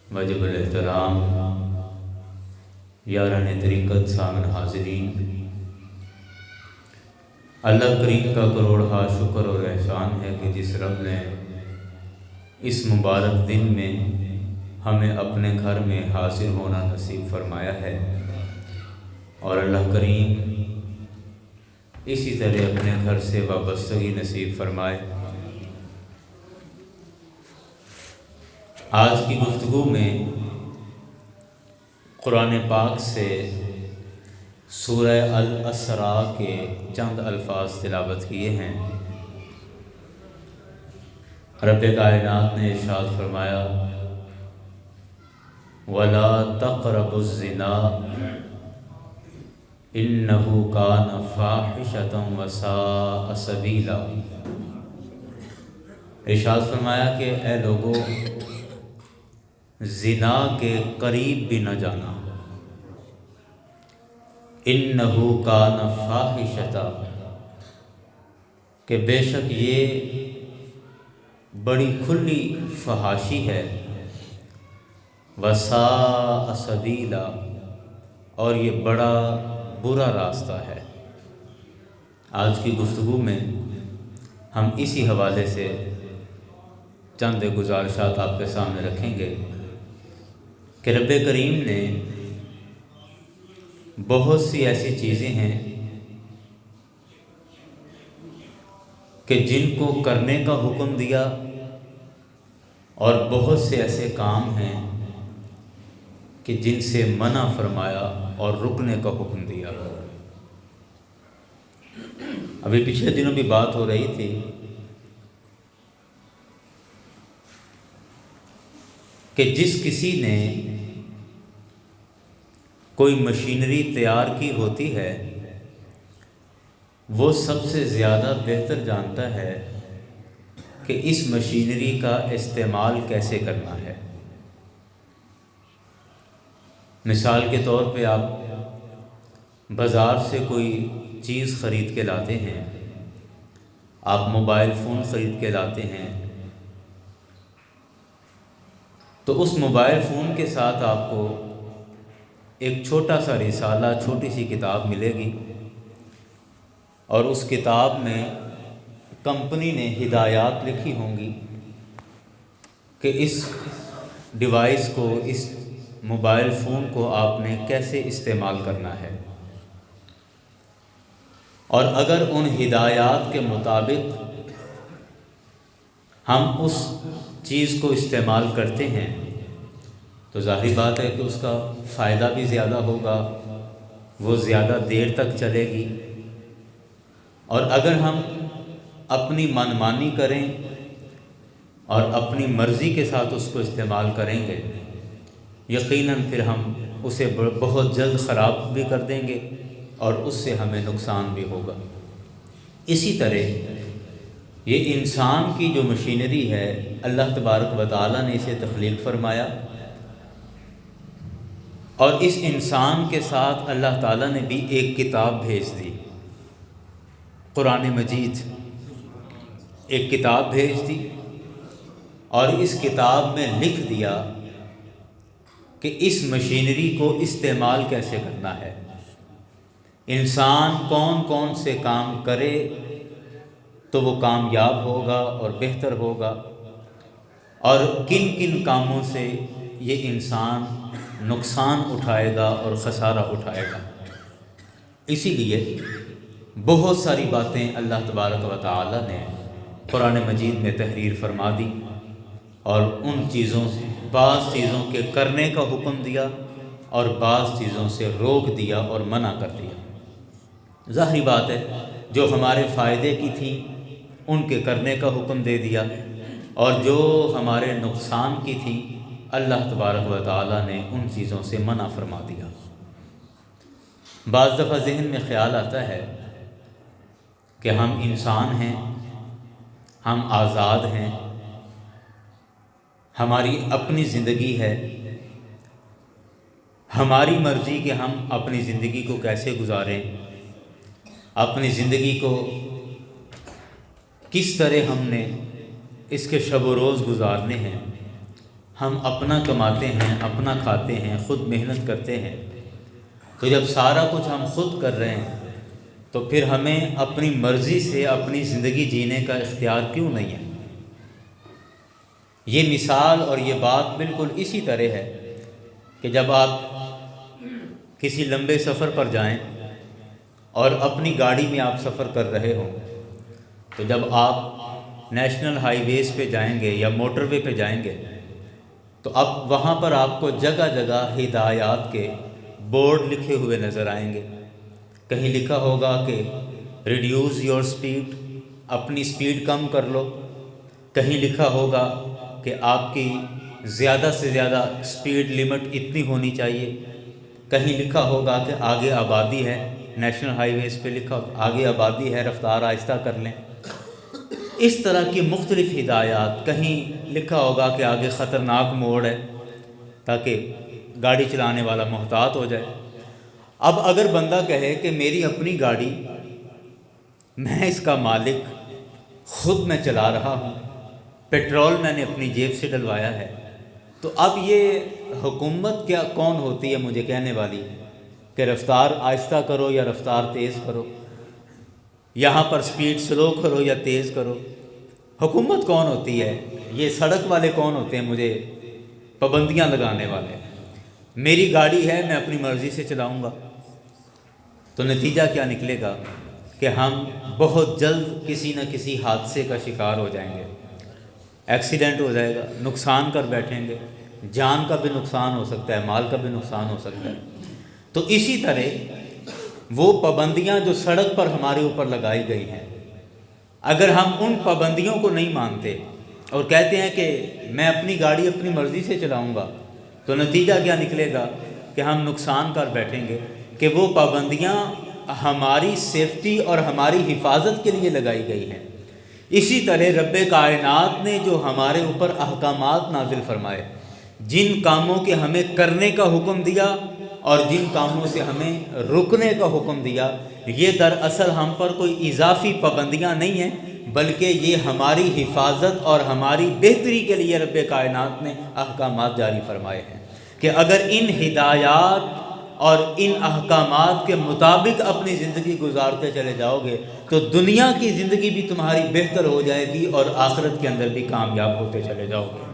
واجب الاحترام یاران طریقت سامن حاضرین، اللہ کریم کا کروڑہا شکر اور احسان ہے کہ جس رب نے اس مبارک دن میں ہمیں اپنے گھر میں حاضر ہونا نصیب فرمایا ہے، اور اللہ کریم اسی طرح اپنے گھر سے وابستگی نصیب فرمائے۔ آج کی گفتگو میں قرآن پاک سے سورہ الاسراء کے چند الفاظ تلاوت کیے ہیں۔ رب کائنات نے ارشاد فرمایا وَلَا تَقْرَبُوا الزِّنَا إِنَّهُ كَانَ فَاحِشَةً وَسَاءَ سَبِيلًا۔ ارشاد فرمایا کہ اے لوگو، زنا کے قریب بھی نہ جانا۔ إِنَّهُ كَانَ فَاحِشَةً، کہ بے شک یہ بڑی کھلی فحاشی ہے، وَسَاءَ سَبِيلًا، اور یہ بڑا برا راستہ ہے۔ آج کی گفتگو میں ہم اسی حوالے سے چند گزارشات آپ کے سامنے رکھیں گے کہ رب کریم نے بہت سی ایسی چیزیں ہیں کہ جن کو کرنے کا حکم دیا، اور بہت سے ایسے کام ہیں کہ جن سے منع فرمایا اور رکنے کا حکم دیا۔ ابھی پچھلے دنوں بھی بات ہو رہی تھی کہ جس کسی نے کوئی مشینری تیار کی ہوتی ہے وہ سب سے زیادہ بہتر جانتا ہے کہ اس مشینری کا استعمال کیسے کرنا ہے۔ مثال کے طور پہ آپ بازار سے کوئی چیز خرید کے لاتے ہیں، آپ موبائل فون خرید کے لاتے ہیں، تو اس موبائل فون کے ساتھ آپ کو ایک چھوٹا سا رسالہ، چھوٹی سی کتاب ملے گی، اور اس کتاب میں کمپنی نے ہدایات لکھی ہوں گی کہ اس ڈیوائس کو، اس موبائل فون کو آپ نے کیسے استعمال کرنا ہے۔ اور اگر ان ہدایات کے مطابق ہم اس چیز کو استعمال کرتے ہیں تو ظاہری بات ہے کہ اس کا فائدہ بھی زیادہ ہوگا، وہ زیادہ دیر تک چلے گی۔ اور اگر ہم اپنی منمانی کریں اور اپنی مرضی کے ساتھ اس کو استعمال کریں گے، یقیناً پھر ہم اسے بہت جلد خراب بھی کر دیں گے اور اس سے ہمیں نقصان بھی ہوگا۔ اسی طرح یہ انسان کی جو مشینری ہے، اللہ تبارک و تعالیٰ نے اسے تخلیق فرمایا، اور اس انسان کے ساتھ اللہ تعالیٰ نے بھی ایک کتاب بھیج دی، قرآن مجید ایک کتاب بھیج دی، اور اس کتاب میں لکھ دیا کہ اس مشینری کو استعمال کیسے کرنا ہے، انسان کون کون سے کام کرے تو وہ کامیاب ہوگا اور بہتر ہوگا، اور کن کن کاموں سے یہ انسان نقصان اٹھائے گا اور خسارہ اٹھائے گا۔ اسی لیے بہت ساری باتیں اللہ تبارک و تعالی نے قرآن مجید میں تحریر فرما دی، اور ان چیزوں سے بعض چیزوں کے کرنے کا حکم دیا اور بعض چیزوں سے روک دیا اور منع کر دیا۔ ظاہری بات ہے جو ہمارے فائدے کی تھی ان کے کرنے کا حکم دے دیا، اور جو ہمارے نقصان کی تھی اللہ تبارک و تعالیٰ نے ان چیزوں سے منع فرما دیا۔ بعض دفعہ ذہن میں خیال آتا ہے کہ ہم انسان ہیں، ہم آزاد ہیں، ہماری اپنی زندگی ہے، ہماری مرضی کہ ہم اپنی زندگی کو کیسے گزاریں، اپنی زندگی کو کس طرح ہم نے اس کے شب و روز گزارنے ہیں، ہم اپنا کماتے ہیں، اپنا کھاتے ہیں، خود محنت کرتے ہیں، تو جب سارا کچھ ہم خود کر رہے ہیں تو پھر ہمیں اپنی مرضی سے اپنی زندگی جینے کا اختیار کیوں نہیں ہے؟ یہ مثال اور یہ بات بالکل اسی طرح ہے کہ جب آپ کسی لمبے سفر پر جائیں اور اپنی گاڑی میں آپ سفر کر رہے ہوں، تو جب آپ نیشنل ہائی ویز پہ جائیں گے یا موٹر وے پہ جائیں گے تو اب وہاں پر آپ کو جگہ جگہ ہدایات کے بورڈ لکھے ہوئے نظر آئیں گے۔ کہیں لکھا ہوگا کہ ریڈیوس یور سپیڈ، اپنی سپیڈ کم کر لو۔ کہیں لکھا ہوگا کہ آپ کی زیادہ سے زیادہ سپیڈ لمٹ اتنی ہونی چاہیے۔ کہیں لکھا ہوگا کہ آگے آبادی ہے، نیشنل ہائی ویز پہ لکھا آگے آبادی ہے، رفتار آہستہ کر لیں۔ اس طرح کی مختلف ہدایات۔ کہیں لکھا ہوگا کہ آگے خطرناک موڑ ہے تاکہ گاڑی چلانے والا محتاط ہو جائے۔ اب اگر بندہ کہے کہ میری اپنی گاڑی، میں اس کا مالک، خود میں چلا رہا ہوں، پیٹرول میں نے اپنی جیب سے ڈلوایا ہے، تو اب یہ حکومت کیا کون ہوتی ہے مجھے کہنے والی کہ رفتار آہستہ کرو یا رفتار تیز کرو، یہاں پر سپیڈ سلو کرو یا تیز کرو؟ حکومت کون ہوتی ہے؟ یہ سڑک والے کون ہوتے ہیں مجھے پابندیاں لگانے والے؟ میری گاڑی ہے، میں اپنی مرضی سے چلاؤں گا۔ تو نتیجہ کیا نکلے گا کہ ہم بہت جلد کسی نہ کسی حادثے کا شکار ہو جائیں گے، ایکسیڈنٹ ہو جائے گا، نقصان کر بیٹھیں گے، جان کا بھی نقصان ہو سکتا ہے، مال کا بھی نقصان ہو سکتا ہے۔ تو اسی طرح وہ پابندیاں جو سڑک پر ہمارے اوپر لگائی گئی ہیں، اگر ہم ان پابندیوں کو نہیں مانتے اور کہتے ہیں کہ میں اپنی گاڑی اپنی مرضی سے چلاؤں گا، تو نتیجہ کیا نکلے گا کہ ہم نقصان کر بیٹھیں گے کہ وہ پابندیاں ہماری سیفٹی اور ہماری حفاظت کے لیے لگائی گئی ہیں۔ اسی طرح رب کائنات نے جو ہمارے اوپر احکامات نازل فرمائے، جن کاموں کے ہمیں کرنے کا حکم دیا اور جن کاموں سے ہمیں رکنے کا حکم دیا، یہ دراصل ہم پر کوئی اضافی پابندیاں نہیں ہیں، بلکہ یہ ہماری حفاظت اور ہماری بہتری کے لیے رب کائنات نے احکامات جاری فرمائے ہیں کہ اگر ان ہدایات اور ان احکامات کے مطابق اپنی زندگی گزارتے چلے جاؤ گے تو دنیا کی زندگی بھی تمہاری بہتر ہو جائے گی اور آخرت کے اندر بھی کامیاب ہوتے چلے جاؤ گے۔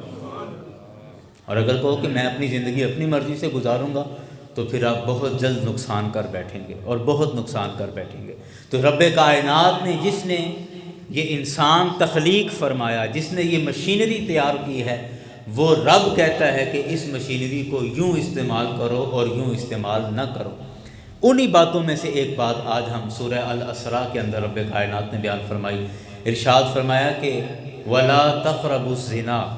اور اگر کہو کہ میں اپنی زندگی اپنی مرضی سے گزاروں گا تو پھر آپ بہت جلد نقصان کر بیٹھیں گے اور بہت نقصان کر بیٹھیں گے۔ تو رب کائنات نے جس نے یہ انسان تخلیق فرمایا، جس نے یہ مشینری تیار کی ہے، وہ رب کہتا ہے کہ اس مشینری کو یوں استعمال کرو اور یوں استعمال نہ کرو۔ انہی باتوں میں سے ایک بات آج ہم سورہ الاسراء کے اندر رب کائنات نے بیان فرمائی۔ ارشاد فرمایا کہ وَلَا تَقْرَبُوا الزِّنَا،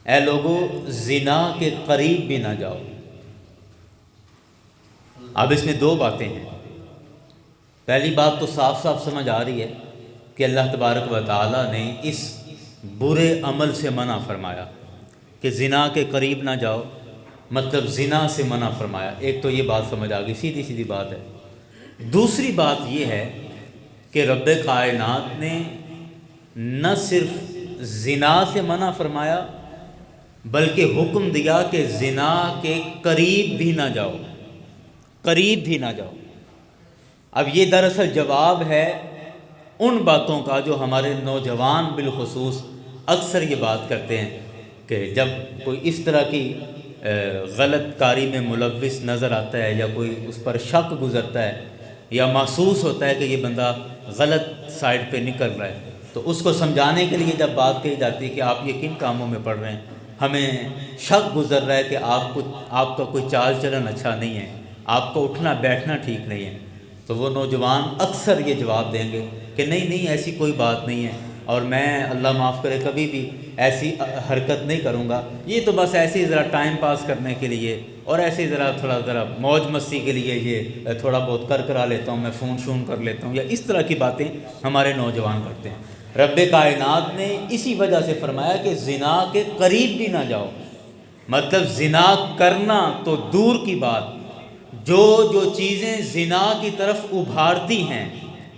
اے لوگو زنا کے قریب بھی نہ جاؤ۔ اب اس میں دو باتیں ہیں۔ پہلی بات تو صاف صاف سمجھ آ رہی ہے کہ اللہ تبارک و تعالیٰ نے اس برے عمل سے منع فرمایا کہ زنا کے قریب نہ جاؤ، مطلب زنا سے منع فرمایا۔ ایک تو یہ بات سمجھ آ گئی، سیدھی سیدھی بات ہے۔ دوسری بات یہ ہے کہ رب کائنات نے نہ صرف زنا سے منع فرمایا بلکہ حکم دیا کہ زنا کے قریب بھی نہ جاؤ، قریب بھی نہ جاؤ۔ اب یہ دراصل جواب ہے ان باتوں کا جو ہمارے نوجوان بالخصوص اکثر یہ بات کرتے ہیں کہ جب کوئی اس طرح کی غلط کاری میں ملوث نظر آتا ہے یا کوئی اس پر شک گزرتا ہے یا محسوس ہوتا ہے کہ یہ بندہ غلط سائڈ پہ نکل رہا ہے، تو اس کو سمجھانے کے لیے جب بات کہی جاتی ہے کہ آپ یہ کن کاموں میں پڑ رہے ہیں، ہمیں شک گزر رہا ہے کہ آپ کا کوئی چال چلن اچھا نہیں ہے، آپ کو اٹھنا بیٹھنا ٹھیک نہیں ہے، تو وہ نوجوان اکثر یہ جواب دیں گے کہ نہیں ایسی کوئی بات نہیں ہے اور میں اللہ معاف کرے کبھی بھی ایسی حرکت نہیں کروں گا، یہ تو بس ایسے ہی ذرا ٹائم پاس کرنے کے لیے اور ایسے ہی ذرا موج مستی کے لیے یہ تھوڑا بہت کرا لیتا ہوں، میں فون شون کر لیتا ہوں، یا اس طرح کی باتیں ہمارے نوجوان کرتے ہیں۔ رب کائنات نے اسی وجہ سے فرمایا کہ زنا کے قریب بھی نہ جاؤ، مطلب زنا کرنا تو دور کی بات، جو چیزیں زنا کی طرف ابھارتی ہیں،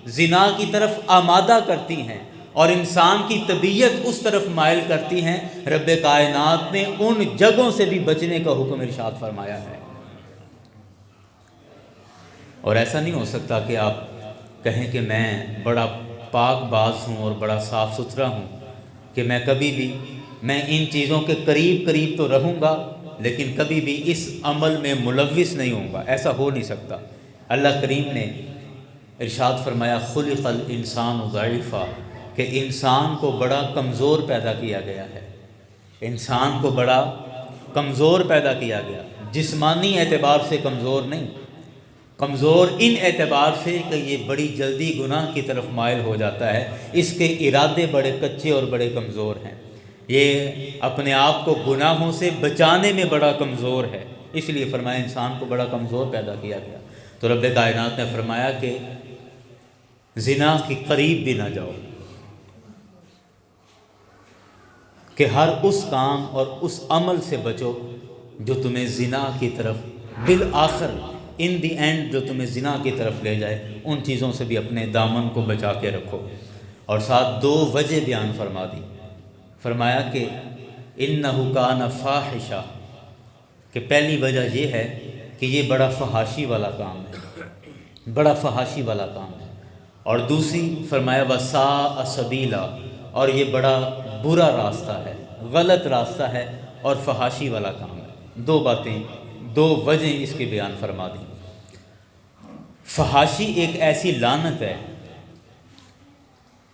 زنا کی طرف آمادہ کرتی ہیں، اور انسان کی طبیعت اس طرف مائل کرتی ہیں، رب کائنات نے ان جگہوں سے بھی بچنے کا حکم ارشاد فرمایا ہے۔ اور ایسا نہیں ہو سکتا کہ آپ کہیں کہ میں بڑا پاک باز ہوں اور بڑا صاف ستھرا ہوں کہ میں کبھی بھی ان چیزوں کے قریب تو رہوں گا لیکن کبھی بھی اس عمل میں ملوث نہیں ہوں گا۔ ایسا ہو نہیں سکتا۔ اللہ کریم نے ارشاد فرمایا خلق الانسان ضعیفا، کہ انسان کو بڑا کمزور پیدا کیا گیا ہے، انسان کو بڑا کمزور پیدا کیا گیا، جسمانی اعتبار سے کمزور نہیں، کمزور ان اعتبار سے کہ یہ بڑی جلدی گناہ کی طرف مائل ہو جاتا ہے، اس کے ارادے بڑے کچے اور بڑے کمزور ہیں، یہ اپنے آپ کو گناہوں سے بچانے میں بڑا کمزور ہے، اس لیے فرمایا انسان کو بڑا کمزور پیدا کیا گیا۔ تو رب کائنات نے فرمایا کہ زنا کے قریب بھی نہ جاؤ، کہ ہر اس کام اور اس عمل سے بچو جو تمہیں زنا کی طرف بالآخر ان دی اینڈ جو تمہیں زنا کی طرف لے جائے، ان چیزوں سے بھی اپنے دامن کو بچا کے رکھو۔ اور ساتھ دو وجہ بیان فرما دی، فرمایا کہ انہ کان فاحشہ، کہ پہلی وجہ یہ ہے کہ یہ بڑا فحاشی والا کام ہے، بڑا فحاشی والا کام ہے، اور دوسری فرمایا وساء سبیلا، اور یہ بڑا برا راستہ ہے، غلط راستہ ہے اور فحاشی والا کام ہے۔ دو باتیں، دو وجہیں اس کے بیان فرما دیں۔ فحاشی ایک ایسی لعنت ہے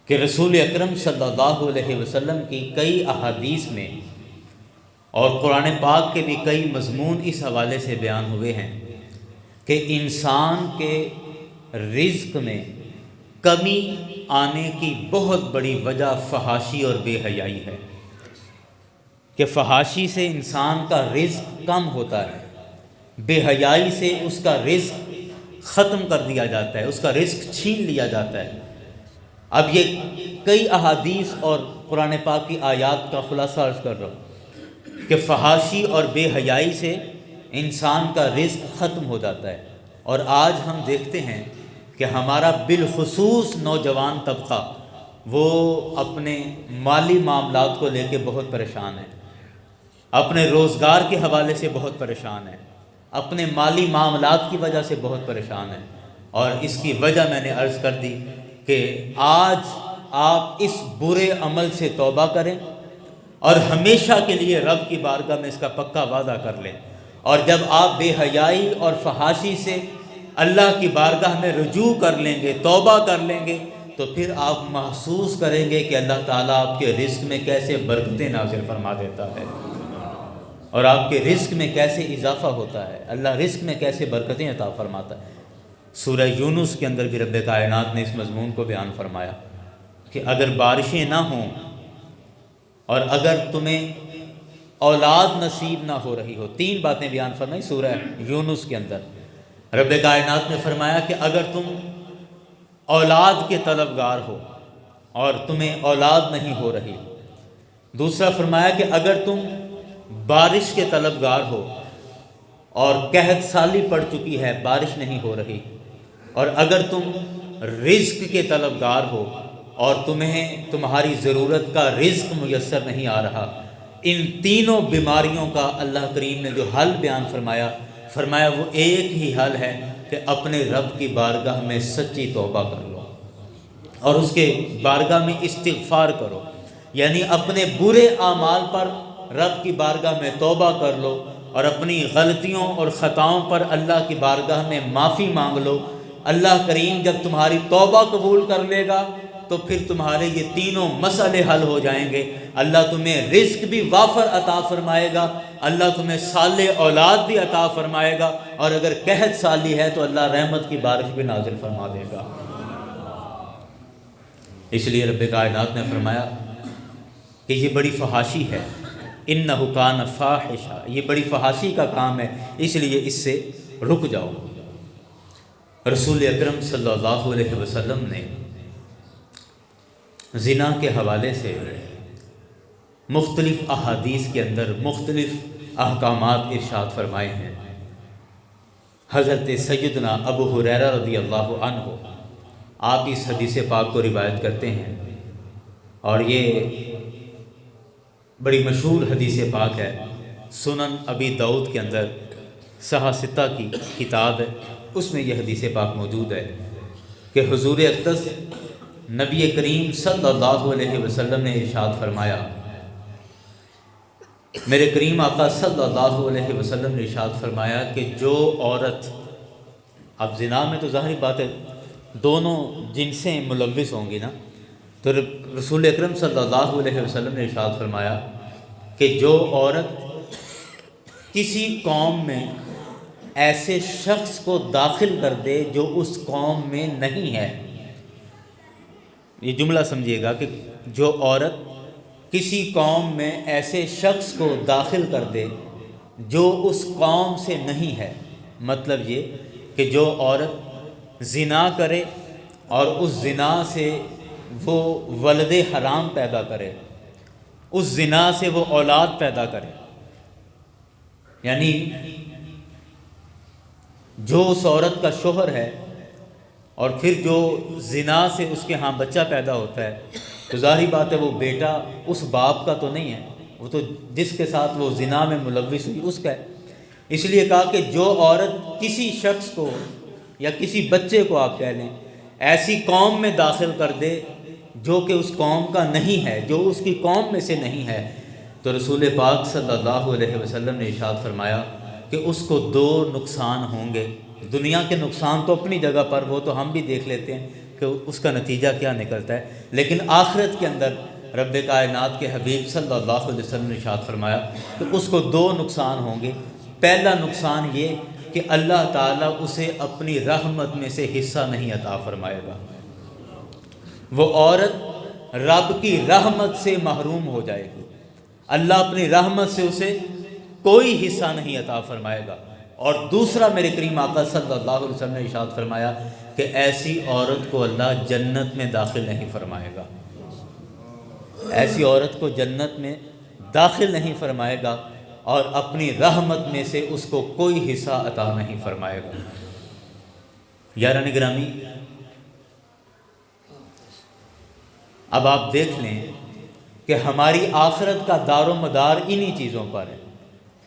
کہ رسول اکرم صلی اللہ علیہ وسلم کی کئی احادیث میں اور قرآن پاک کے بھی کئی مضمون اس حوالے سے بیان ہوئے ہیں کہ انسان کے رزق میں کمی آنے کی بہت بڑی وجہ فحاشی اور بے حیائی ہے، کہ فحاشی سے انسان کا رزق کم ہوتا ہے، بے حیائی سے اس کا رزق ختم کر دیا جاتا ہے، اس کا رزق چھین لیا جاتا ہے۔ اب یہ کئی احادیث اور قرآن پاک کی آیات کا خلاصہ عرض کر رہا ہوں کہ فحاشی اور بے حیائی سے انسان کا رزق ختم ہو جاتا ہے۔ اور آج ہم دیکھتے ہیں کہ ہمارا بالخصوص نوجوان طبقہ وہ اپنے مالی معاملات کو لے کے بہت پریشان ہے، اپنے روزگار کے حوالے سے بہت پریشان ہے، اپنے مالی معاملات کی وجہ سے بہت پریشان ہے، اور اس کی وجہ میں نے عرض کر دی کہ آج آپ اس برے عمل سے توبہ کریں اور ہمیشہ کے لیے رب کی بارگاہ میں اس کا پکا وعدہ کر لیں، اور جب آپ بے حیائی اور فحاشی سے اللہ کی بارگاہ میں رجوع کر لیں گے، توبہ کر لیں گے، تو پھر آپ محسوس کریں گے کہ اللہ تعالیٰ آپ کے رزق میں کیسے برکتیں نازل فرما دیتا ہے اور آپ کے رزق میں کیسے اضافہ ہوتا ہے، اللہ رزق میں کیسے برکتیں عطا فرماتا ہے۔ سورہ یونس کے اندر بھی رب کائنات نے اس مضمون کو بیان فرمایا کہ اگر بارشیں نہ ہوں اور اگر تمہیں اولاد نصیب نہ ہو رہی ہو، تین باتیں بیان فرمائی سورہ یونس کے اندر۔ رب کائنات نے فرمایا کہ اگر تم اولاد کے طلبگار ہو اور تمہیں اولاد نہیں ہو رہی، دوسرا فرمایا کہ اگر تم بارش کے طلبگار ہو اور قحط سالی پڑ چکی ہے، بارش نہیں ہو رہی، اور اگر تم رزق کے طلبگار ہو اور تمہیں تمہاری ضرورت کا رزق میسر نہیں آ رہا، ان تینوں بیماریوں کا اللہ کریم نے جو حل بیان فرمایا وہ ایک ہی حل ہے کہ اپنے رب کی بارگاہ میں سچی توبہ کر لو اور اس کے بارگاہ میں استغفار کرو، یعنی اپنے برے اعمال پر رب کی بارگاہ میں توبہ کر لو اور اپنی غلطیوں اور خطاؤں پر اللہ کی بارگاہ میں معافی مانگ لو۔ اللہ کریم جب تمہاری توبہ قبول کر لے گا تو پھر تمہارے یہ تینوں مسئلے حل ہو جائیں گے، اللہ تمہیں رزق بھی وافر عطا فرمائے گا، اللہ تمہیں صالح اولاد بھی عطا فرمائے گا، اور اگر قحط سالی ہے تو اللہ رحمت کی بارش بھی نازل فرما دے گا۔ اس لیے رب کائنات نے فرمایا کہ یہ بڑی فحاشی ہے، انہ کان فاحشہ، یہ بڑی فحاشی کا کام ہے، اس لیے اس سے رک جاؤ۔ رسول اکرم صلی اللہ علیہ وسلم نے زنا کے حوالے سے مختلف احادیث کے اندر مختلف احکامات ارشاد فرمائے ہیں۔ حضرت سیدنا ابو ہریرہ رضی اللہ عنہ آپ اس حدیث پاک کو روایت کرتے ہیں اور یہ بڑی مشہور حدیث پاک ہے، سنن ابی داؤد کے اندر صحاح ستہ کی کتاب ہے، اس میں یہ حدیث پاک موجود ہے کہ حضور اقدس نبی کریم صلی اللہ علیہ وسلم نے ارشاد فرمایا، میرے کریم آقا صلی اللہ علیہ وسلم نے ارشاد فرمایا کہ جو عورت، اب زنا میں تو ظاہری بات ہے دونوں جنسیں ملوث ہوں گی نا، تو رسول اکرم صلی اللہ علیہ وسلم نے ارشاد فرمایا کہ جو عورت کسی قوم میں ایسے شخص کو داخل کر دے جو اس قوم میں نہیں ہے، یہ جملہ سمجھیے گا کہ جو عورت کسی قوم میں ایسے شخص کو داخل کر دے جو اس قوم سے نہیں ہے، مطلب یہ کہ جو عورت زنا کرے اور اس زنا سے وہ ولد حرام پیدا کرے، اس زنا سے وہ اولاد پیدا کرے، یعنی جو اس عورت کا شوہر ہے اور پھر جو زنا سے اس کے ہاں بچہ پیدا ہوتا ہے، تو ظاہری بات ہے وہ بیٹا اس باپ کا تو نہیں ہے، وہ تو جس کے ساتھ وہ زنا میں ملوث ہوئی اس کا ہے۔ اس لیے کہا کہ جو عورت کسی شخص کو یا کسی بچے کو آپ کہہ لیں ایسی قوم میں داخل کر دے جو کہ اس قوم کا نہیں ہے، جو اس کی قوم میں سے نہیں ہے، تو رسول پاک صلی اللہ علیہ وسلم نے ارشاد فرمایا کہ اس کو دو نقصان ہوں گے۔ دنیا کے نقصان تو اپنی جگہ پر وہ تو ہم بھی دیکھ لیتے ہیں کہ اس کا نتیجہ کیا نکلتا ہے، لیکن آخرت کے اندر رب کائنات کے حبیب صلی اللہ علیہ وسلم نے ارشاد فرمایا کہ اس کو دو نقصان ہوں گے۔ پہلا نقصان یہ کہ اللہ تعالیٰ اسے اپنی رحمت میں سے حصہ نہیں عطا فرمائے گا، وہ عورت رب کی رحمت سے محروم ہو جائے گی، اللہ اپنی رحمت سے اسے کوئی حصہ نہیں عطا فرمائے گا۔ اور دوسرا میرے کریم آقا صلی اللہ علیہ وسلم نے ارشاد فرمایا کہ ایسی عورت کو اللہ جنت میں داخل نہیں فرمائے گا، ایسی عورت کو جنت میں داخل نہیں فرمائے گا اور اپنی رحمت میں سے اس کو کوئی حصہ عطا نہیں فرمائے گا۔ یاران گرامی، اب آپ دیکھ لیں کہ ہماری آخرت کا دار و مدار انہی چیزوں پر ہے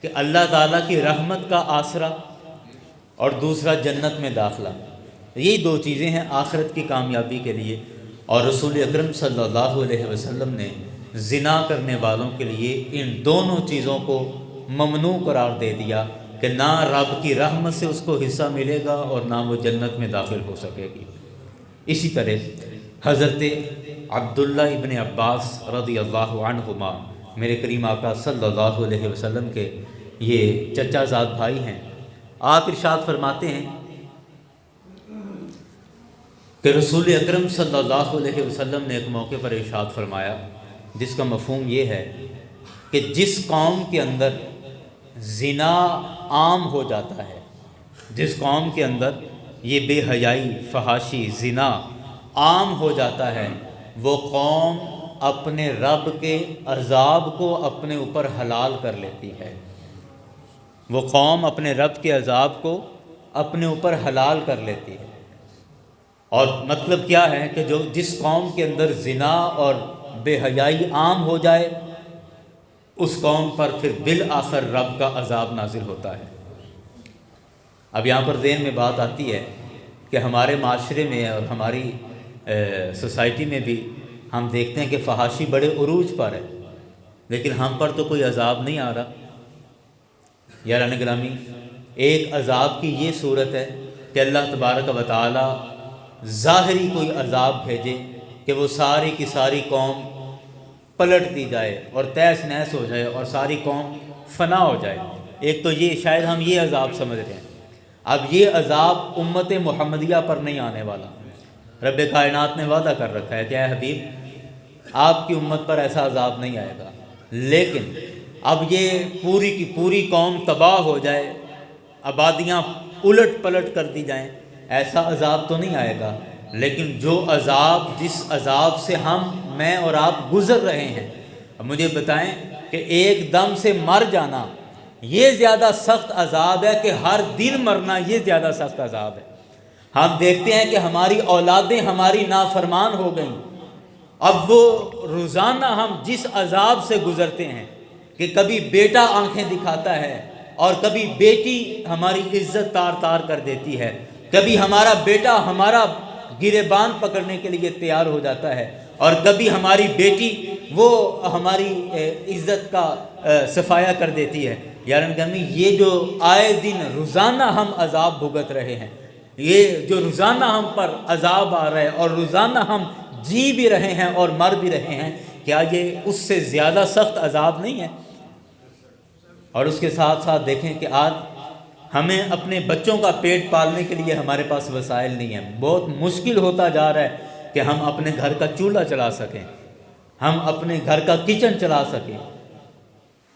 کہ اللہ تعالیٰ کی رحمت کا آسرا اور دوسرا جنت میں داخلہ، یہی دو چیزیں ہیں آخرت کی کامیابی کے لیے۔ اور رسول اکرم صلی اللہ علیہ وسلم نے زنا کرنے والوں کے لیے ان دونوں چیزوں کو ممنوع قرار دے دیا کہ نہ رب کی رحمت سے اس کو حصہ ملے گا اور نہ وہ جنت میں داخل ہو سکے گی۔ اسی طرح حضرت عبداللہ ابن عباس رضی اللہ عنہما میرے کریم آقا صلی اللہ علیہ وسلم کے یہ چچا زاد بھائی ہیں، آپ ارشاد فرماتے ہیں کہ رسول اکرم صلی اللہ علیہ وسلم نے ایک موقع پر ارشاد فرمایا جس کا مفہوم یہ ہے کہ جس قوم کے اندر زنا عام ہو جاتا ہے، جس قوم کے اندر یہ بے حیائی، فحاشی، زنا عام ہو جاتا ہے، وہ قوم اپنے رب کے عذاب کو اپنے اوپر حلال کر لیتی ہے، وہ قوم اپنے رب کے عذاب کو اپنے اوپر حلال کر لیتی ہے۔ اور مطلب کیا ہے کہ جس قوم کے اندر زنا اور بے حیائی عام ہو جائے اس قوم پر پھر بالآخر رب کا عذاب نازل ہوتا ہے۔ اب یہاں پر ذہن میں بات آتی ہے کہ ہمارے معاشرے میں اور ہماری سوسائٹی میں بھی ہم دیکھتے ہیں کہ فحاشی بڑے عروج پر ہے، لیکن ہم پر تو کوئی عذاب نہیں آ رہا۔ یاران گرامی، ایک عذاب کی یہ صورت ہے کہ اللہ تبارک و تعالی ظاہری کوئی عذاب بھیجے کہ وہ ساری کی ساری قوم پلٹ دی جائے اور تہس نہس ہو جائے اور ساری قوم فنا ہو جائے۔ ایک تو یہ شاید ہم یہ عذاب سمجھ رہے ہیں، اب یہ عذاب امت محمدیہ پر نہیں آنے والا۔ رب کائنات نے وعدہ کر رکھا ہے کہ اے حبیب آپ کی امت پر ایسا عذاب نہیں آئے گا، لیکن اب یہ پوری کی پوری قوم تباہ ہو جائے، آبادیاں الٹ پلٹ کر دی جائیں، ایسا عذاب تو نہیں آئے گا۔ لیکن جو عذاب، جس عذاب سے میں اور آپ گزر رہے ہیں، اب مجھے بتائیں کہ ایک دم سے مر جانا یہ زیادہ سخت عذاب ہے کہ ہر دن مرنا یہ زیادہ سخت عذاب ہے۔ ہم دیکھتے ہیں کہ ہماری اولادیں ہماری نافرمان ہو گئیں، اب وہ روزانہ ہم جس عذاب سے گزرتے ہیں کہ کبھی بیٹا آنکھیں دکھاتا ہے اور کبھی بیٹی ہماری عزت تار تار کر دیتی ہے، کبھی ہمارا بیٹا ہمارا گریبان پکڑنے کے لیے تیار ہو جاتا ہے، اور کبھی ہماری بیٹی وہ ہماری عزت کا صفایا کر دیتی ہے۔ یارن گرامی، یہ جو آئے دن روزانہ ہم عذاب بھگت رہے ہیں، یہ جو روزانہ ہم پر عذاب آ رہا ہے اور روزانہ ہم جی بھی رہے ہیں اور مر بھی رہے ہیں، کیا یہ اس سے زیادہ سخت عذاب نہیں ہے؟ اور اس کے ساتھ ساتھ دیکھیں کہ آج ہمیں اپنے بچوں کا پیٹ پالنے کے لیے ہمارے پاس وسائل نہیں ہیں، بہت مشکل ہوتا جا رہا ہے کہ ہم اپنے گھر کا چولہا چلا سکیں، ہم اپنے گھر کا کچن چلا سکیں۔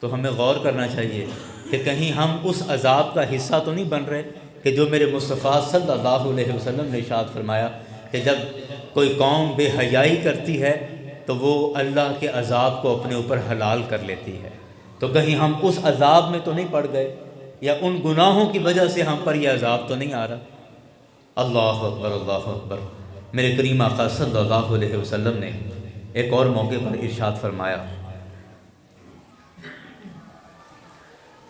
تو ہمیں غور کرنا چاہیے کہ کہیں ہم اس عذاب کا حصہ تو نہیں بن رہے کہ جو میرے مصطفیٰ صلی اللہ علیہ وسلم نے ارشاد فرمایا کہ جب کوئی قوم بے حیائی کرتی ہے تو وہ اللہ کے عذاب کو اپنے اوپر حلال کر لیتی ہے۔ تو کہیں ہم اس عذاب میں تو نہیں پڑ گئے، یا ان گناہوں کی وجہ سے ہم پر یہ عذاب تو نہیں آ رہا۔ اللہ اکبر، اللہ اکبر۔ میرے کریم آقا صلی اللہ علیہ وسلم نے ایک اور موقع پر ارشاد فرمایا،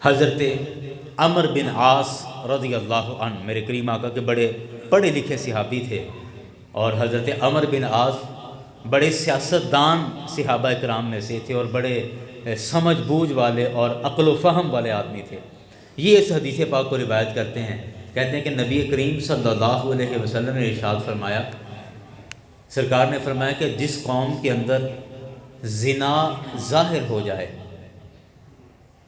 حضرت عمر بن عاص رضی اللہ عنہ میرے کریم آقا کے بڑے پڑھے لکھے صحابی تھے، اور حضرت عمر بن عاص بڑے سیاستدان صحابہ کرام میں سے تھے اور بڑے سمجھ بوجھ والے اور عقل و فہم والے آدمی تھے۔ یہ اس حدیث پاک کو روایت کرتے ہیں، کہتے ہیں کہ نبی کریم صلی اللہ علیہ وسلم نے ارشاد فرمایا، سرکار نے فرمایا کہ جس قوم کے اندر زنا ظاہر ہو جائے،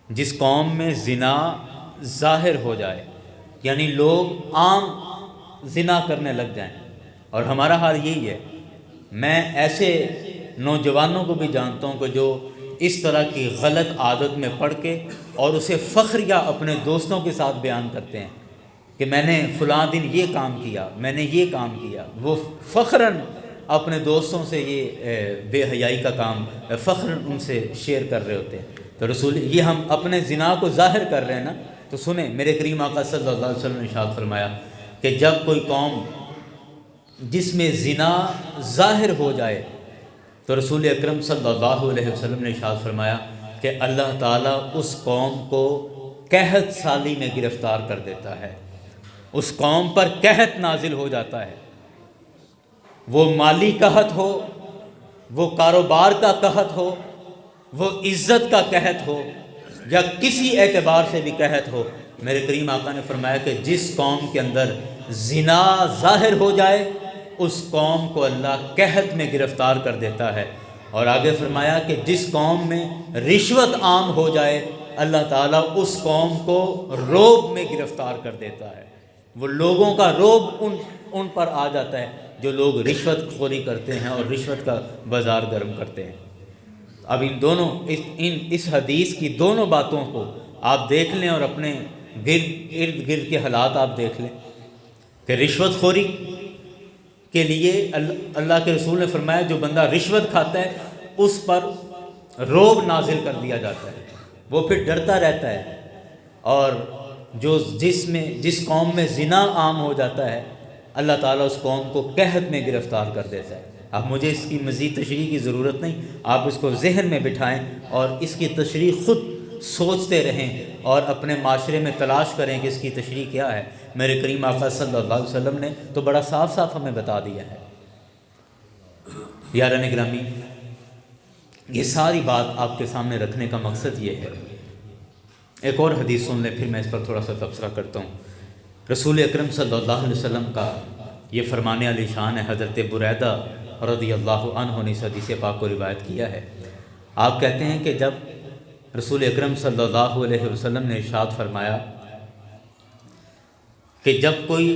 جس قوم میں زنا ظاہر ہو جائے، یعنی لوگ عام زنا کرنے لگ جائیں، اور ہمارا حال یہی ہے، میں ایسے نوجوانوں کو بھی جانتا ہوں کہ جو اس طرح کی غلط عادت میں پڑ کے اور اسے فخریہ اپنے دوستوں کے ساتھ بیان کرتے ہیں کہ میں نے فلاں دن یہ کام کیا، میں نے یہ کام کیا، وہ فخراً اپنے دوستوں سے یہ بے حیائی کا کام فخراً ان سے شیئر کر رہے ہوتے ہیں۔ تو رسول، یہ ہم اپنے زنا کو ظاہر کر رہے ہیں نا، تو سنیں میرے کریم آقا صلی اللہ علیہ وسلم نے ارشاد فرمایا کہ جب کوئی قوم جس میں زنا ظاہر ہو جائے تو رسول اکرم صلی اللہ علیہ وسلم نے ارشاد فرمایا کہ اللہ تعالیٰ اس قوم کو قحط سالی میں گرفتار کر دیتا ہے، اس قوم پر قحط نازل ہو جاتا ہے، وہ مالی قحط ہو، وہ کاروبار کا قحط ہو، وہ عزت کا قحط ہو، یا کسی اعتبار سے بھی قحط ہو۔ میرے کریم آقا نے فرمایا کہ جس قوم کے اندر زنا ظاہر ہو جائے اس قوم کو اللہ قحط میں گرفتار کر دیتا ہے، اور آگے فرمایا کہ جس قوم میں رشوت عام ہو جائے اللہ تعالیٰ اس قوم کو رعب میں گرفتار کر دیتا ہے، وہ لوگوں کا رعب ان پر آ جاتا ہے جو لوگ رشوت خوری کرتے ہیں اور رشوت کا بازار گرم کرتے ہیں۔ اب ان دونوں اس حدیث کی دونوں باتوں کو آپ دیکھ لیں اور اپنے ارد گرد کے حالات آپ دیکھ لیں کہ رشوت خوری کے لیے اللہ کے رسول نے فرمایا جو بندہ رشوت کھاتا ہے اس پر رعب نازل کر دیا جاتا ہے، وہ پھر ڈرتا رہتا ہے، اور جس قوم میں زنا عام ہو جاتا ہے اللہ تعالیٰ اس قوم کو قحط میں گرفتار کر دیتا ہے۔ اب مجھے اس کی مزید تشریح کی ضرورت نہیں، آپ اس کو ذہن میں بٹھائیں اور اس کی تشریح خود سوچتے رہیں اور اپنے معاشرے میں تلاش کریں کہ اس کی تشریح کیا ہے۔ میرے کریم آقا صلی اللہ علیہ وسلم نے تو بڑا صاف صاف ہمیں بتا دیا ہے۔ یاران گرامی، یہ ساری بات آپ کے سامنے رکھنے کا مقصد یہ ہے، ایک اور حدیث سن لیں پھر میں اس پر تھوڑا سا تبصرہ کرتا ہوں۔ رسول اکرم صلی اللہ علیہ وسلم کا یہ فرمانے علی شان ہے، حضرت بریدہ رضی اللہ عنہ نے اس حدیث پاک کو روایت کیا ہے۔ آپ کہتے ہیں کہ جب رسول اکرم صلی اللہ علیہ وسلم نے ارشاد فرمایا کہ جب کوئی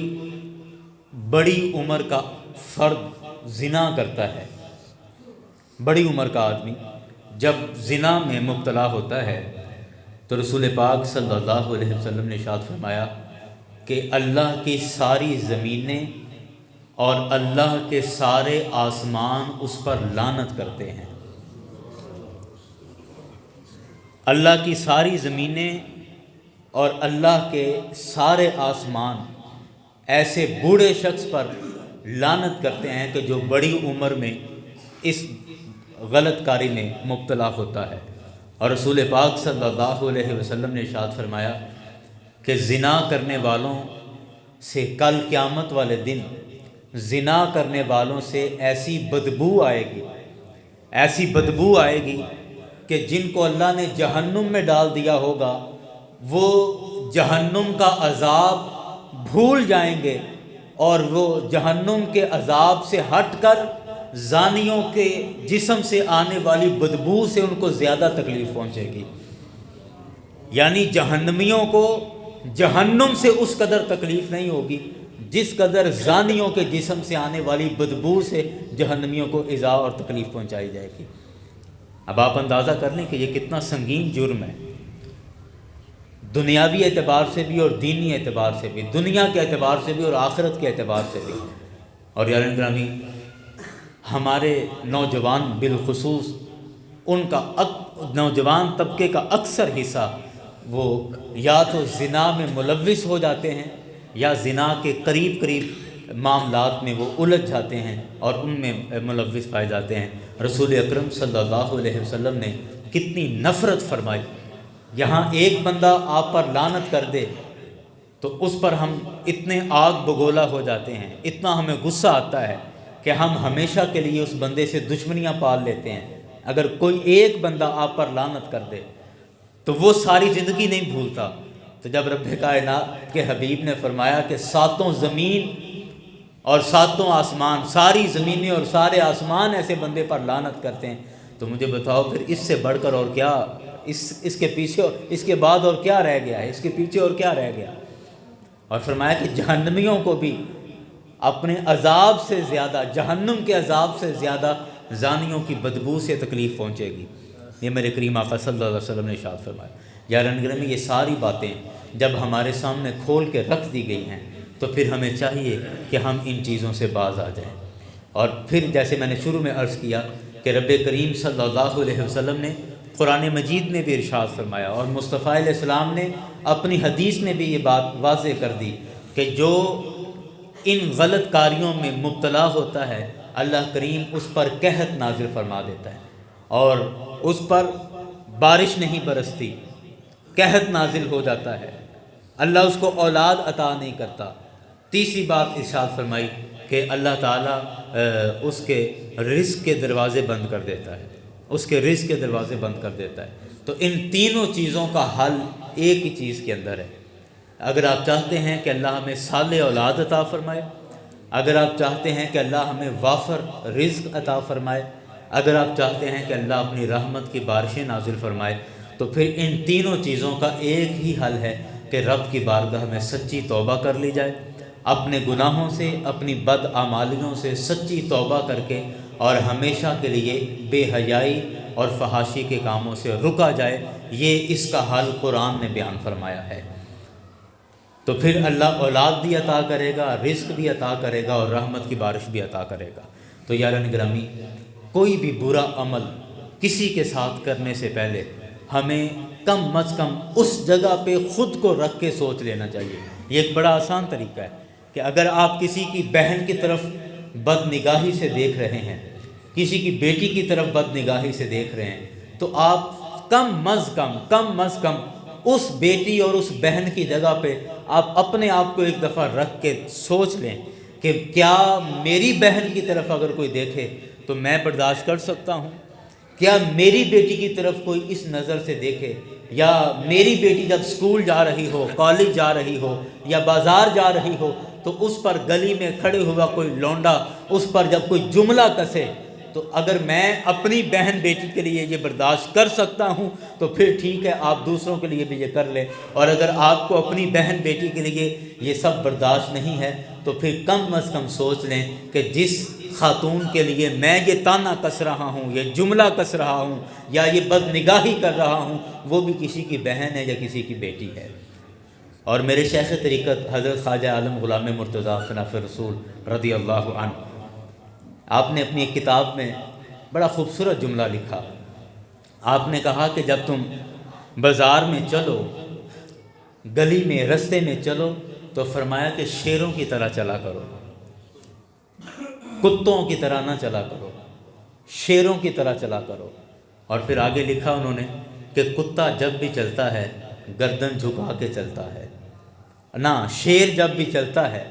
بڑی عمر کا فرد زنا کرتا ہے، بڑی عمر کا آدمی جب زنا میں مبتلا ہوتا ہے تو رسول پاک صلی اللہ علیہ وسلم نے ارشاد فرمایا کہ اللہ کی ساری زمینیں اور اللہ کے سارے آسمان اس پر لعنت کرتے ہیں۔ اللہ کی ساری زمینیں اور اللہ کے سارے آسمان ایسے بوڑھے شخص پر لعنت کرتے ہیں کہ جو بڑی عمر میں اس غلط کاری میں مبتلا ہوتا ہے۔ اور رسول پاک صلی اللہ علیہ وسلم نے ارشاد فرمایا کہ زنا کرنے والوں سے کل قیامت والے دن زنا کرنے والوں سے ایسی بدبو آئے گی، ایسی بدبو آئے گی کہ جن کو اللہ نے جہنم میں ڈال دیا ہوگا وہ جہنم کا عذاب بھول جائیں گے، اور وہ جہنم کے عذاب سے ہٹ کر زانیوں کے جسم سے آنے والی بدبو سے ان کو زیادہ تکلیف پہنچے گی۔ یعنی جہنمیوں کو جہنم سے اس قدر تکلیف نہیں ہوگی جس قدر زانیوں کے جسم سے آنے والی بدبو سے جہنمیوں کو ایذا اور تکلیف پہنچائی جائے گی۔ اب آپ اندازہ کر لیں کہ یہ کتنا سنگین جرم ہے، دنیاوی اعتبار سے بھی اور دینی اعتبار سے بھی، دنیا کے اعتبار سے بھی اور آخرت کے اعتبار سے بھی۔ اور یاران گرامی، ہمارے نوجوان بالخصوص ان کا نوجوان طبقے کا اکثر حصہ وہ یا تو زنا میں ملوث ہو جاتے ہیں یا زنا کے قریب قریب معاملات میں وہ الجھ جاتے ہیں اور ان میں ملوث پائے جاتے ہیں۔ رسول اکرم صلی اللہ علیہ وسلم نے کتنی نفرت فرمائی، یہاں ایک بندہ آپ پر لعنت کر دے تو اس پر ہم اتنے آگ بگولا ہو جاتے ہیں، اتنا ہمیں غصہ آتا ہے کہ ہم ہمیشہ کے لیے اس بندے سے دشمنیاں پال لیتے ہیں۔ اگر کوئی ایک بندہ آپ پر لعنت کر دے تو وہ ساری زندگی نہیں بھولتا۔ تو جب رب کائنات کے حبیب نے فرمایا کہ ساتوں زمین اور ساتوں آسمان، ساری زمینیں اور سارے آسمان ایسے بندے پر لعنت کرتے ہیں، تو مجھے بتاؤ پھر اس سے بڑھ کر اور کیا، اس کے پیچھے، اس کے بعد اور کیا رہ گیا ہے، اس کے پیچھے اور کیا رہ گیا۔ اور فرمایا کہ جہنمیوں کو بھی اپنے عذاب سے زیادہ، جہنم کے عذاب سے زیادہ زانیوں کی بدبو سے تکلیف پہنچے گی۔ یہ میرے کریم آقا صلی اللہ علیہ وسلم نے ارشاد فرمایا۔ یاران گرامی، یہ ساری باتیں جب ہمارے سامنے کھول کے رکھ دی گئی ہیں تو پھر ہمیں چاہیے کہ ہم ان چیزوں سے باز آ جائیں۔ اور پھر جیسے میں نے شروع میں عرض کیا کہ رب کریم صلی اللہ علیہ وسلم نے قرآن مجید میں بھی ارشاد فرمایا اور مصطفیٰ علیہ السلام نے اپنی حدیث میں بھی یہ بات واضح کر دی کہ جو ان غلط کاریوں میں مبتلا ہوتا ہے اللہ کریم اس پر قحط نازل فرما دیتا ہے اور اس پر بارش نہیں برستی، قحط نازل ہو جاتا ہے، اللہ اس کو اولاد عطا نہیں کرتا۔ تیسری بات ارشاد فرمائی کہ اللہ تعالیٰ اس کے رزق کے دروازے بند کر دیتا ہے، اس کے رزق کے دروازے بند کر دیتا ہے۔ تو ان تینوں چیزوں کا حل ایک ہی چیز کے اندر ہے۔ اگر آپ چاہتے ہیں کہ اللہ ہمیں صالح اولاد عطا فرمائے، اگر آپ چاہتے ہیں کہ اللہ ہمیں وافر رزق عطا فرمائے، اگر آپ چاہتے ہیں کہ اللہ اپنی رحمت کی بارشیں نازل فرمائے، تو پھر ان تینوں چیزوں کا ایک ہی حل ہے کہ رب کی بارگاہ میں سچی توبہ کر لی جائے، اپنے گناہوں سے، اپنی بدعمالیوں سے سچی توبہ کر کے اور ہمیشہ کے لیے بے حیائی اور فحاشی کے کاموں سے رکا جائے۔ یہ اس کا حل قرآن نے بیان فرمایا ہے۔ تو پھر اللہ اولاد بھی عطا کرے گا، رزق بھی عطا کرے گا اور رحمت کی بارش بھی عطا کرے گا۔ تو یاران گرامی، کوئی بھی برا عمل کسی کے ساتھ کرنے سے پہلے ہمیں کم از کم اس جگہ پہ خود کو رکھ کے سوچ لینا چاہیے۔ یہ ایک بڑا آسان طریقہ ہے کہ اگر آپ کسی کی بہن کی طرف بد نگاہی سے دیکھ رہے ہیں، کسی کی بیٹی کی طرف بد نگاہی سے دیکھ رہے ہیں، تو آپ کم از کم اس بیٹی اور اس بہن کی جگہ پہ آپ اپنے آپ کو ایک دفعہ رکھ کے سوچ لیں کہ کیا میری بہن کی طرف اگر کوئی دیکھے تو میں برداشت کر سکتا ہوں؟ کیا میری بیٹی کی طرف کوئی اس نظر سے دیکھے، یا میری بیٹی جب اسکول جا رہی ہو، کالج جا رہی ہو یا بازار جا رہی ہو تو اس پر گلی میں کھڑے ہوا کوئی لونڈا اس پر جب کوئی جملہ کسے، تو اگر میں اپنی بہن بیٹی کے لیے یہ برداشت کر سکتا ہوں تو پھر ٹھیک ہے، آپ دوسروں کے لیے بھی یہ کر لیں۔ اور اگر آپ کو اپنی بہن بیٹی کے لیے یہ سب برداشت نہیں ہے تو پھر کم از کم سوچ لیں کہ جس خاتون کے لیے میں یہ تانا کس رہا ہوں، یہ جملہ کس رہا ہوں یا یہ بد نگاہی کر رہا ہوں، وہ بھی کسی کی بہن ہے یا کسی کی بیٹی ہے۔ اور میرے شیخ طریقت حضرت خواجہ عالم غلام مرتضیٰ خناف رسول رضی اللہ عنہ، آپ نے اپنی ایک کتاب میں بڑا خوبصورت جملہ لکھا۔ آپ نے کہا کہ جب تم بازار میں چلو، گلی میں، رستے میں چلو، تو فرمایا کہ شیروں کی طرح چلا کرو، کتوں کی طرح نہ چلا کرو۔ شیروں کی طرح چلا کرو۔ اور پھر آگے لکھا انہوں نے کہ کتا جب بھی چلتا ہے گردن جھکا کے چلتا ہے نا، شیر جب بھی چلتا ہے،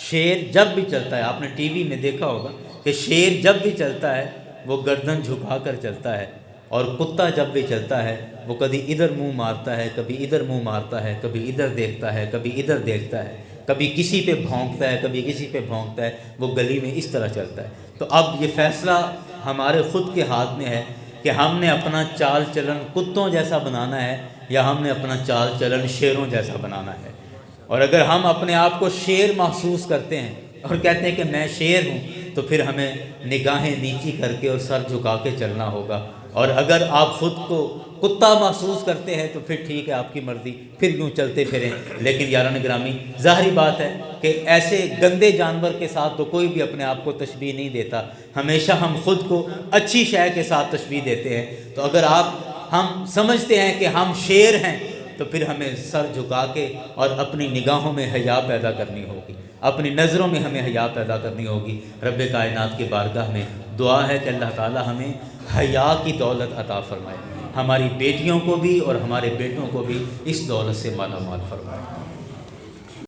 شیر جب بھی چلتا ہے، آپ نے ٹی وی میں دیکھا ہوگا کہ شیر جب بھی چلتا ہے وہ گردن جھکا کر چلتا ہے، اور کتا جب بھی چلتا ہے وہ کبھی ادھر منہ مارتا ہے، کبھی ادھر منہ مارتا ہے، کبھی ادھر دیکھتا ہے، کبھی ادھر دیکھتا ہے، کبھی کسی پہ بھونکتا ہے، کبھی کسی پہ بھونکتا ہے، وہ گلی میں اس طرح چلتا ہے۔ تو اب یہ فیصلہ ہمارے خود کے ہاتھ میں ہے کہ ہم نے اپنا چال چلن کتوں جیسا بنانا ہے یا ہم نے اپنا چال چلن شیروں جیسا بنانا ہے۔ اور اگر ہم اپنے آپ کو شیر محسوس کرتے ہیں اور کہتے ہیں کہ میں شیر ہوں، تو پھر ہمیں نگاہیں نیچی کر کے اور سر جھکا کے چلنا ہوگا۔ اور اگر آپ خود کو کتا محسوس کرتے ہیں تو پھر ٹھیک ہے، آپ کی مرضی، پھر یوں چلتے پھریں۔ لیکن یاران گرامی، ظاہری بات ہے کہ ایسے گندے جانور کے ساتھ تو کوئی بھی اپنے آپ کو تشبیہ نہیں دیتا، ہمیشہ ہم خود کو اچھی شے کے ساتھ تشبیہ دیتے ہیں۔ تو اگر ہم سمجھتے ہیں کہ ہم شیر ہیں تو پھر ہمیں سر جھکا کے اور اپنی نگاہوں میں حیا پیدا کرنی ہوگی، اپنی نظروں میں ہمیں حیا پیدا کرنی ہوگی۔ رب کائنات کی بارگاہ میں دعا ہے کہ اللہ تعالی ہمیں حیا کی دولت عطا فرمائے، ہماری بیٹیوں کو بھی اور ہمارے بیٹوں کو بھی اس دولت سے مالا مال فرمائے۔